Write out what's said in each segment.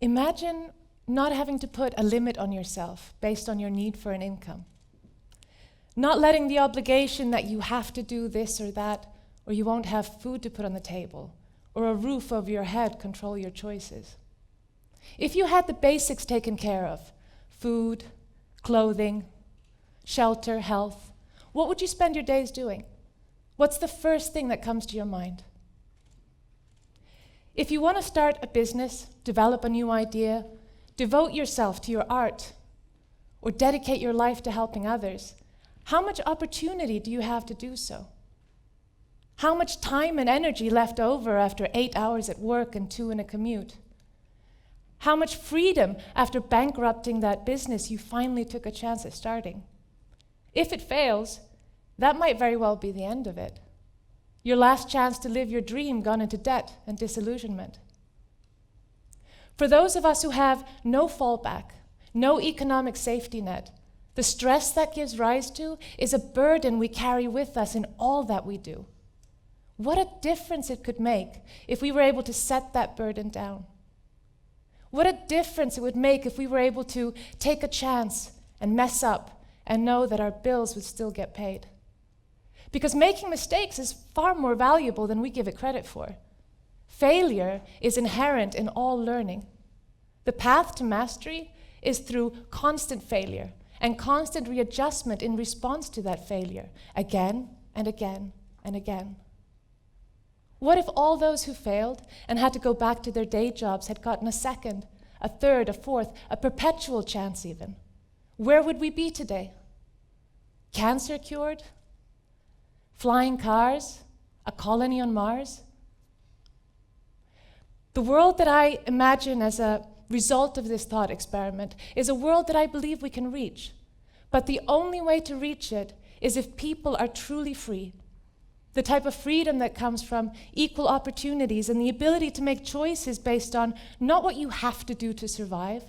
Imagine not having to put a limit on yourself based on your need for an income. Not letting the obligation that you have to do this or that, or you won't have food to put on the table, or a roof over your head control your choices. If you had the basics taken care of, food, clothing, shelter, health, what would you spend your days doing? What's the first thing that comes to your mind? If you want to start a business, develop a new idea, devote yourself to your art, or dedicate your life to helping others, how much opportunity do you have to do so? How much time and energy left over after 8 hours at work and 2 in a commute? How much freedom after bankrupting that business you finally took a chance at starting? If it fails, that might very well be the end of it. Your last chance to live your dream gone into debt and disillusionment. For those of us who have no fallback, no economic safety net, the stress that gives rise to is a burden we carry with us in all that we do. What a difference it could make if we were able to set that burden down. What a difference it would make if we were able to take a chance and mess up and know that our bills would still get paid. Because making mistakes is far more valuable than we give it credit for. Failure is inherent in all learning. The path to mastery is through constant failure and constant readjustment in response to that failure, again and again and again. What if all those who failed and had to go back to their day jobs had gotten a second, a third, a fourth, a perpetual chance even? Where would we be today? Cancer cured? Flying cars? A colony on Mars? The world that I imagine as a result of this thought experiment is a world that I believe we can reach. But the only way to reach it is if people are truly free. The type of freedom that comes from equal opportunities and the ability to make choices based on not what you have to do to survive,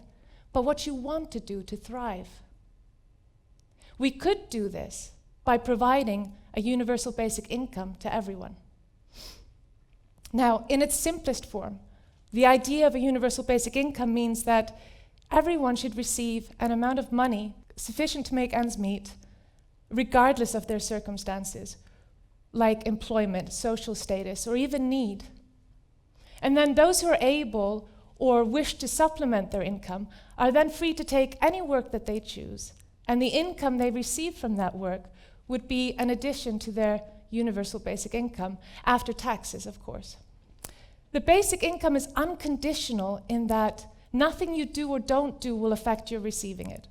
but what you want to do to thrive. We could do this by providing a universal basic income to everyone. Now, in its simplest form, the idea of a universal basic income means that everyone should receive an amount of money sufficient to make ends meet, regardless of their circumstances, like employment, social status, or even need. And then those who are able or wish to supplement their income are then free to take any work that they choose, and the income they receive from that work would be an addition to their universal basic income, after taxes, of course. The basic income is unconditional in that nothing you do or don't do will affect your receiving it.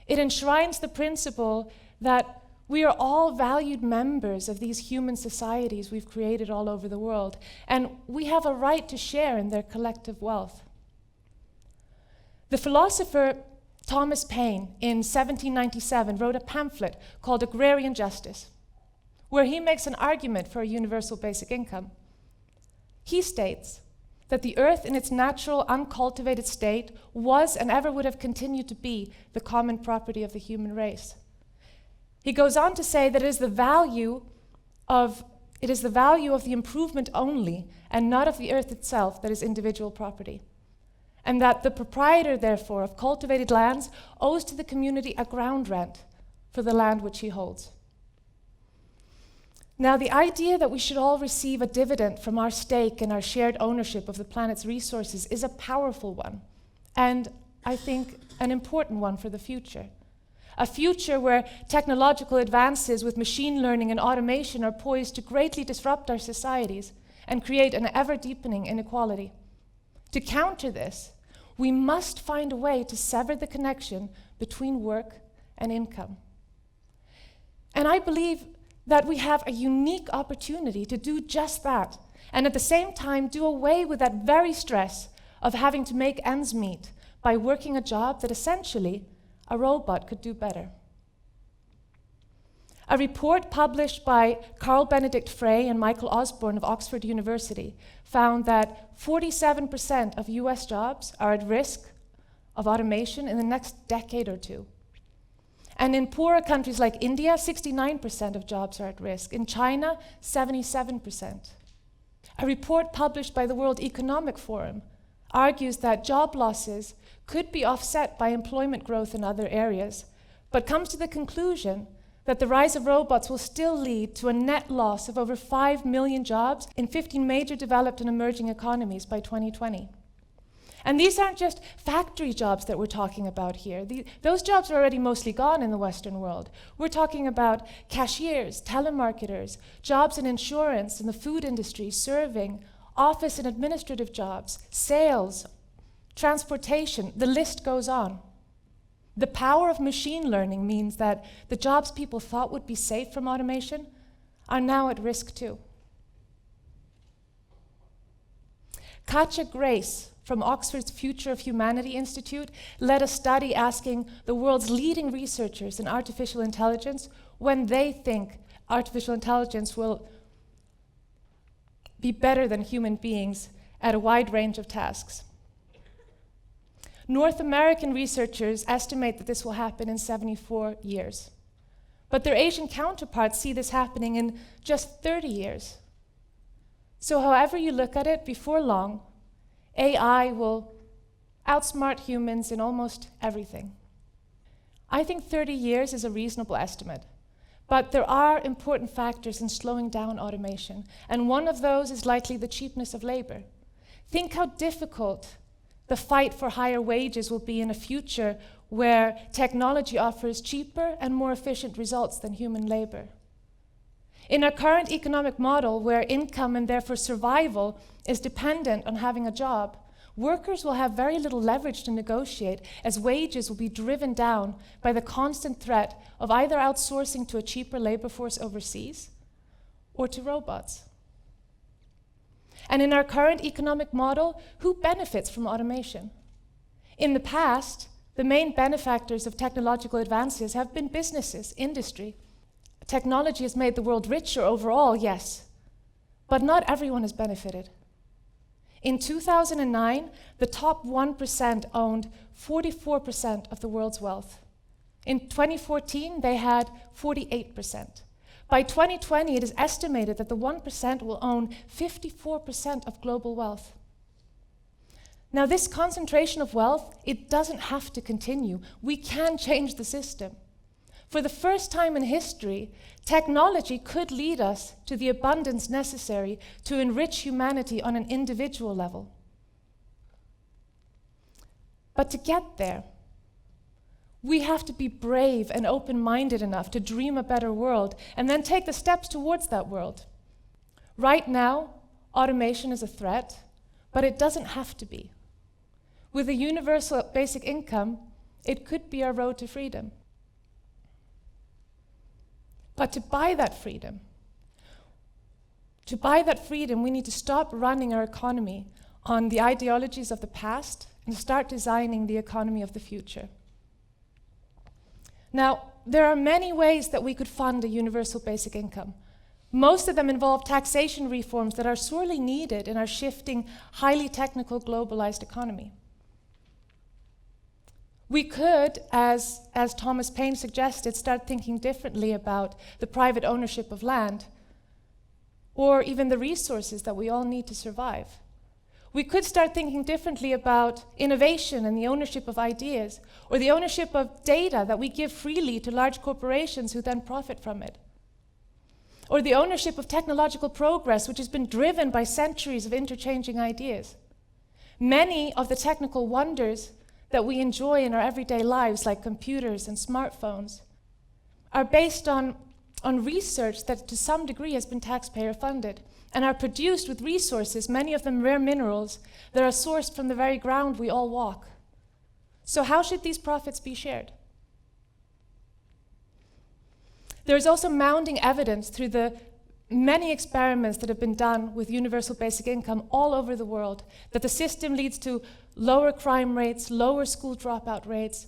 It enshrines the principle that we are all valued members of these human societies we've created all over the world, and we have a right to share in their collective wealth. The philosopher Thomas Paine in 1797 wrote a pamphlet called Agrarian Justice, where he makes an argument for a universal basic income. He states that the earth in its natural, uncultivated state was and ever would have continued to be the common property of the human race. He goes on to say that it is the value of the improvement only, and not of the earth itself, that is individual property. And that the proprietor, therefore, of cultivated lands owes to the community a ground rent for the land which he holds. Now, the idea that we should all receive a dividend from our stake and our shared ownership of the planet's resources is a powerful one, and I think an important one for the future. A future where technological advances with machine learning and automation are poised to greatly disrupt our societies and create an ever-deepening inequality. To counter this, we must find a way to sever the connection between work and income. And I believe that we have a unique opportunity to do just that, and at the same time do away with that very stress of having to make ends meet by working a job that essentially a robot could do better. A report published by Carl Benedict Frey and Michael Osborne of Oxford University found that 47% of US jobs are at risk of automation in the next decade or two. And in poorer countries like India, 69% of jobs are at risk. In China, 77%. A report published by the World Economic Forum argues that job losses could be offset by employment growth in other areas, but comes to the conclusion that the rise of robots will still lead to a net loss of over 5 million jobs in 15 major developed and emerging economies by 2020. And these aren't just factory jobs that we're talking about here. Those jobs are already mostly gone in the Western world. We're talking about cashiers, telemarketers, jobs in insurance, in the food industry, serving, office and administrative jobs, sales, transportation, the list goes on. The power of machine learning means that the jobs people thought would be safe from automation are now at risk too. Katja Grace from Oxford's Future of Humanity Institute led a study asking the world's leading researchers in artificial intelligence when they think artificial intelligence will be better than human beings at a wide range of tasks. North American researchers estimate that this will happen in 74 years. But their Asian counterparts see this happening in just 30 years. So however you look at it, before long, AI will outsmart humans in almost everything. I think 30 years is a reasonable estimate. But there are important factors in slowing down automation, and one of those is likely the cheapness of labor. Think how difficult the fight for higher wages will be in a future where technology offers cheaper and more efficient results than human labor. In our current economic model, where income and therefore survival is dependent on having a job, workers will have very little leverage to negotiate, as wages will be driven down by the constant threat of either outsourcing to a cheaper labor force overseas or to robots. And in our current economic model, who benefits from automation? In the past, the main benefactors of technological advances have been businesses, industry. Technology has made the world richer overall, yes, but not everyone has benefited. In 2009, the top 1% owned 44% of the world's wealth. In 2014, they had 48%. By 2020, it is estimated that the 1% will own 54% of global wealth. Now, this concentration of wealth, it doesn't have to continue. We can change the system. For the first time in history, technology could lead us to the abundance necessary to enrich humanity on an individual level. But to get there, we have to be brave and open-minded enough to dream a better world and then take the steps towards that world. Right now, automation is a threat, but it doesn't have to be. With a universal basic income, it could be our road to freedom. But to buy that freedom, we need to stop running our economy on the ideologies of the past and start designing the economy of the future. Now, there are many ways that we could fund a universal basic income. Most of them involve taxation reforms that are sorely needed in our shifting, highly technical, globalized economy. We could, as Thomas Paine suggested, start thinking differently about the private ownership of land, or even the resources that we all need to survive. We could start thinking differently about innovation and the ownership of ideas, or the ownership of data that we give freely to large corporations who then profit from it. Or the ownership of technological progress, which has been driven by centuries of interchanging ideas. Many of the technical wonders that we enjoy in our everyday lives, like computers and smartphones, are based on research that to some degree has been taxpayer funded and are produced with resources, many of them rare minerals, that are sourced from the very ground we all walk. So how should these profits be shared? There is also mounting evidence through the many experiments that have been done with universal basic income all over the world that the system leads to lower crime rates, lower school dropout rates,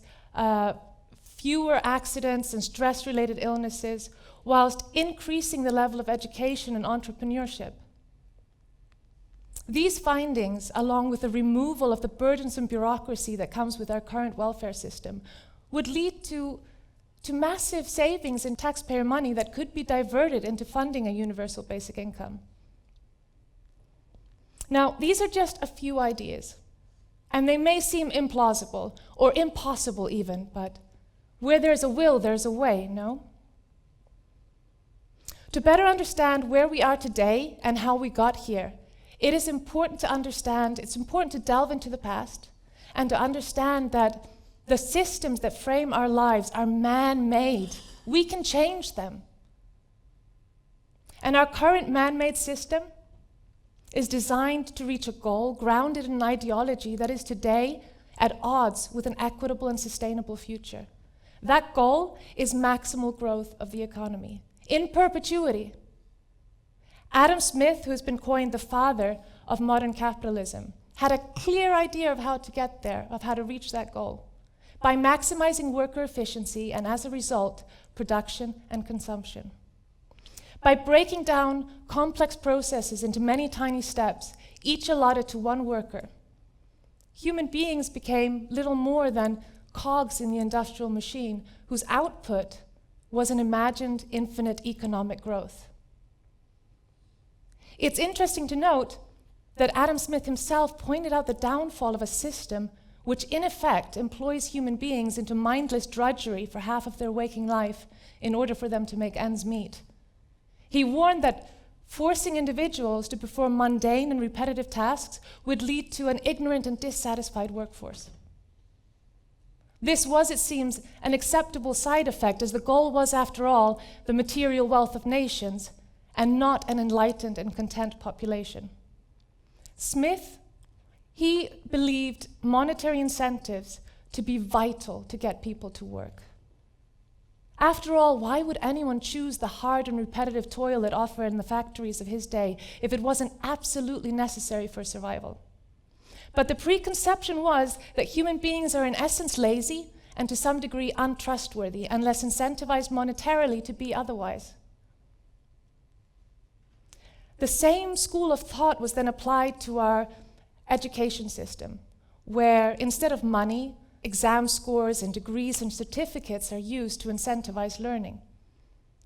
fewer accidents and stress-related illnesses, whilst increasing the level of education and entrepreneurship. These findings, along with the removal of the burdensome bureaucracy that comes with our current welfare system, would lead to massive savings in taxpayer money that could be diverted into funding a universal basic income. Now, these are just a few ideas, And they may seem implausible or impossible even, but where there's a will, there's a way, no? To better understand where we are today and how we got here, it is important to understand, it's important to delve into the past and to understand that the systems that frame our lives are man-made. We can change them. And our current man-made system is designed to reach a goal grounded in an ideology that is today at odds with an equitable and sustainable future. That goal is maximal growth of the economy, in perpetuity. Adam Smith, who has been coined the father of modern capitalism, had a clear idea of how to get there, of how to reach that goal, by maximizing worker efficiency and, as a result, production and consumption. By breaking down complex processes into many tiny steps, each allotted to one worker, human beings became little more than cogs in the industrial machine whose output was an imagined infinite economic growth. It's interesting to note that Adam Smith himself pointed out the downfall of a system which in effect employs human beings into mindless drudgery for half of their waking life in order for them to make ends meet. He warned that forcing individuals to perform mundane and repetitive tasks would lead to an ignorant and dissatisfied workforce. This was, it seems, an acceptable side effect, as the goal was, after all, the material wealth of nations, and not an enlightened and content population. Smith, he believed monetary incentives to be vital to get people to work. After all, why would anyone choose the hard and repetitive toil it offered in the factories of his day if it wasn't absolutely necessary for survival? But the preconception was that human beings are in essence lazy and to some degree untrustworthy unless incentivized monetarily to be otherwise. The same school of thought was then applied to our education system, where instead of money, exam scores and degrees and certificates are used to incentivize learning,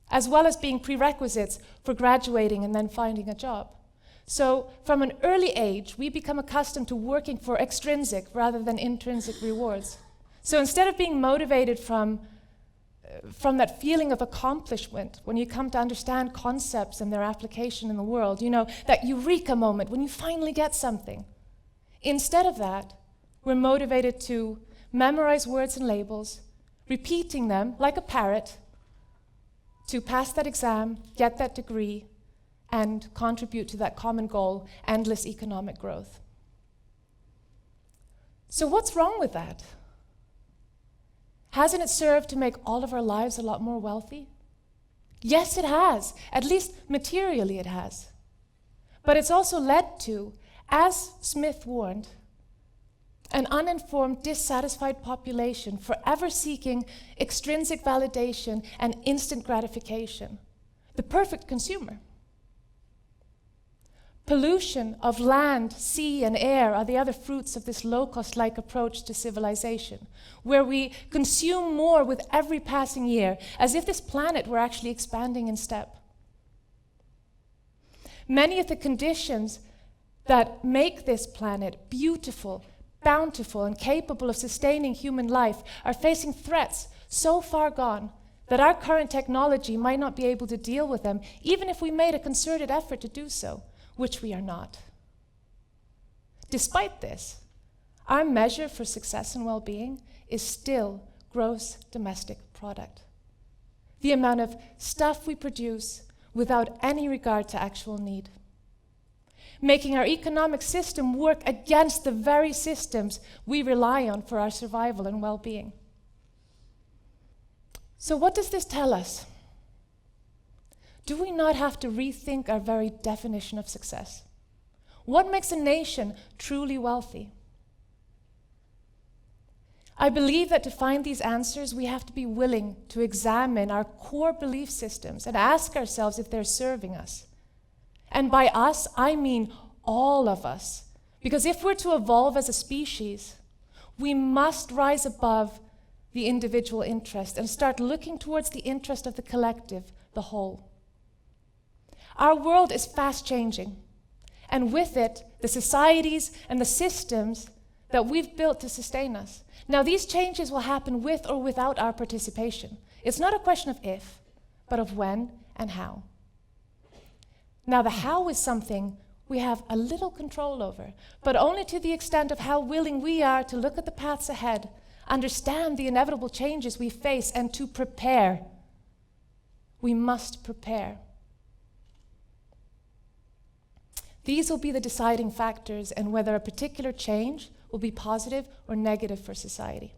as well as being prerequisites for graduating and then finding a job. So from an early age, we become accustomed to working for extrinsic rather than intrinsic rewards. So instead of being motivated from that feeling of accomplishment when you come to understand concepts and their application in the world, that eureka moment when you finally get something, instead of that, we're motivated to memorize words and labels, repeating them like a parrot to pass that exam, get that degree, and contribute to that common goal, endless economic growth. So what's wrong with that? Hasn't it served to make all of our lives a lot more wealthy? Yes, it has. At least materially it has. But it's also led to, as Smith warned, an uninformed, dissatisfied population forever seeking extrinsic validation and instant gratification, the perfect consumer. Pollution of land, sea, and air are the other fruits of this low-cost-like approach to civilization, where we consume more with every passing year, as if this planet were actually expanding in step. Many of the conditions that make this planet beautiful, bountiful, and capable of sustaining human life are facing threats so far gone that our current technology might not be able to deal with them, even if we made a concerted effort to do so, which we are not. Despite this, our measure for success and well-being is still gross domestic product. The amount of stuff we produce without any regard to actual need, making our economic system work against the very systems we rely on for our survival and well-being. So what does this tell us? Do we not have to rethink our very definition of success? What makes a nation truly wealthy? I believe that to find these answers, we have to be willing to examine our core belief systems and ask ourselves if they're serving us. And by us, I mean all of us. Because if we're to evolve as a species, we must rise above the individual interest and start looking towards the interest of the collective, the whole. Our world is fast changing, and with it, the societies and the systems that we've built to sustain us. Now, these changes will happen with or without our participation. It's not a question of if, but of when and how. Now, the how is something we have a little control over, but only to the extent of how willing we are to look at the paths ahead, understand the inevitable changes we face, and to prepare. We must prepare. These will be the deciding factors in whether a particular change will be positive or negative for society.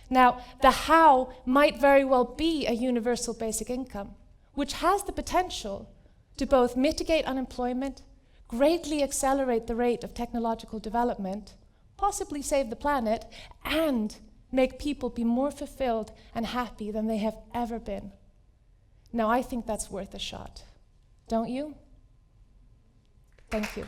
Now, the how might very well be a universal basic income, which has the potential to both mitigate unemployment, greatly accelerate the rate of technological development, possibly save the planet, and make people be more fulfilled and happy than they have ever been. Now, I think that's worth a shot. Don't you? Thank you.